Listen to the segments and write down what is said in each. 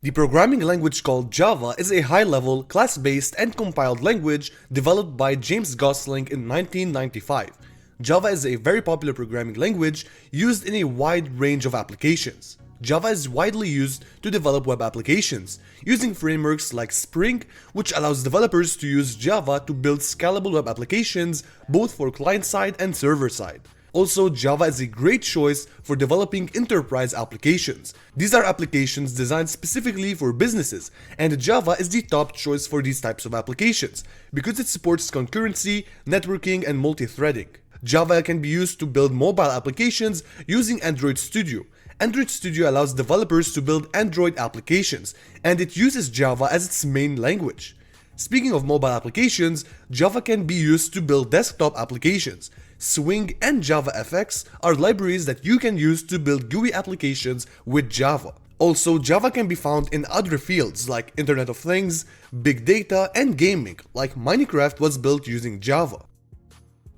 The programming language called Java is a high-level, class-based, and compiled language developed by James Gosling in 1995. Java is a very popular programming language used in a wide range of applications. Java is widely used to develop web applications, using frameworks like Spring, which allows developers to use Java to build scalable web applications both for client-side and server-side. Also, Java is a great choice for developing enterprise applications. These are applications designed specifically for businesses, and Java is the top choice for these types of applications because it supports concurrency, networking, and multi-threading. Java can be used to build mobile applications using Android Studio. Android Studio allows developers to build Android applications, and it uses Java as its main language. Speaking of mobile applications, Java can be used to build desktop applications. Swing and JavaFX are libraries that you can use to build GUI applications with Java. Also, Java can be found in other fields like Internet of Things, Big Data, and gaming, like Minecraft was built using Java.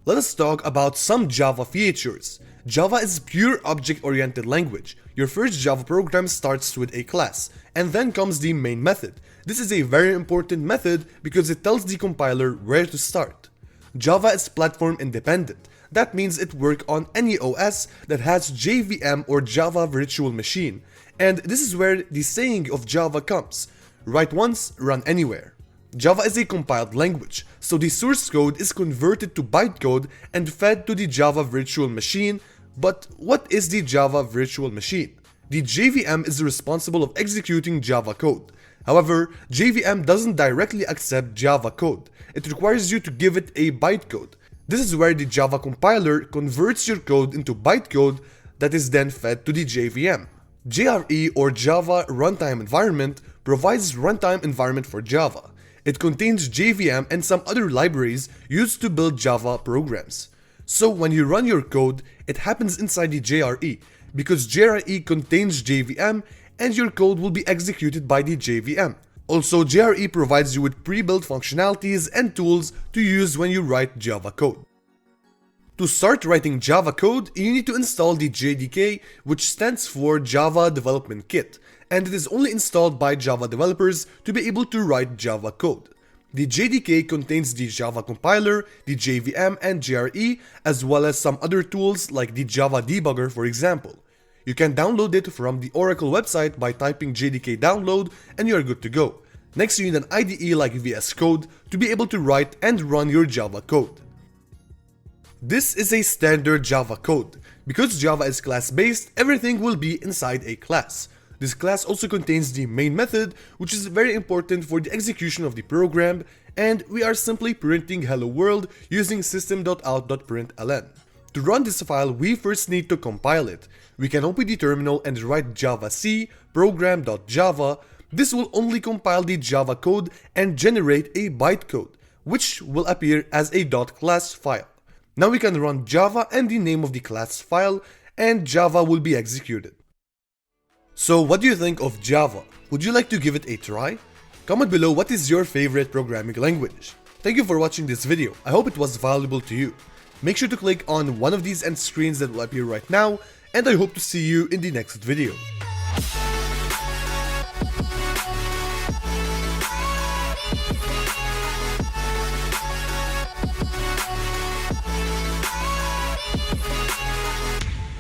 Let us talk about some Java features. Java is a pure object-oriented language. Your first Java program starts with a class, and then comes the main method. This is a very important method because it tells the compiler where to start. Java is platform independent. That means it works on any OS that has JVM or Java Virtual Machine. And this is where the saying of Java comes: write once, run anywhere. Java is a compiled language, so the source code is converted to bytecode and fed to the Java Virtual Machine. But what is the Java Virtual Machine? The JVM is responsible of executing Java code. However, JVM doesn't directly accept Java code. It requires you to give it a bytecode. This is where the Java compiler converts your code into bytecode that is then fed to the JVM. JRE or Java Runtime Environment provides runtime environment for Java. It contains JVM and some other libraries used to build Java programs. So when you run your code, it happens inside the JRE because JRE contains JVM and your code will be executed by the JVM. Also, JRE provides you with pre-built functionalities and tools to use when you write Java code. To start writing Java code, you need to install the JDK, which stands for Java Development Kit, and it is only installed by Java developers to be able to write Java code. The JDK contains the Java compiler, the JVM and JRE, as well as some other tools like the Java debugger, for example. You can download it from the Oracle website by typing JDK download and you are good to go. Next, you need an IDE like VS Code to be able to write and run your Java code. This is a standard Java code. Because Java is class-based, everything will be inside a class. This class also contains the main method, which is very important for the execution of the program, and we are simply printing hello world using system.out.println. To run this file, we first need to compile it. We can open the terminal and write javac program.java. This will only compile the Java code and generate a bytecode, which will appear as a .class file. Now we can run Java and the name of the class file, and Java will be executed. So what do you think of Java? Would you like to give it a try? Comment below what is your favorite programming language. Thank you for watching this video. I hope it was valuable to you. Make sure to click on one of these end screens that will appear right now, and I hope to see you in the next video.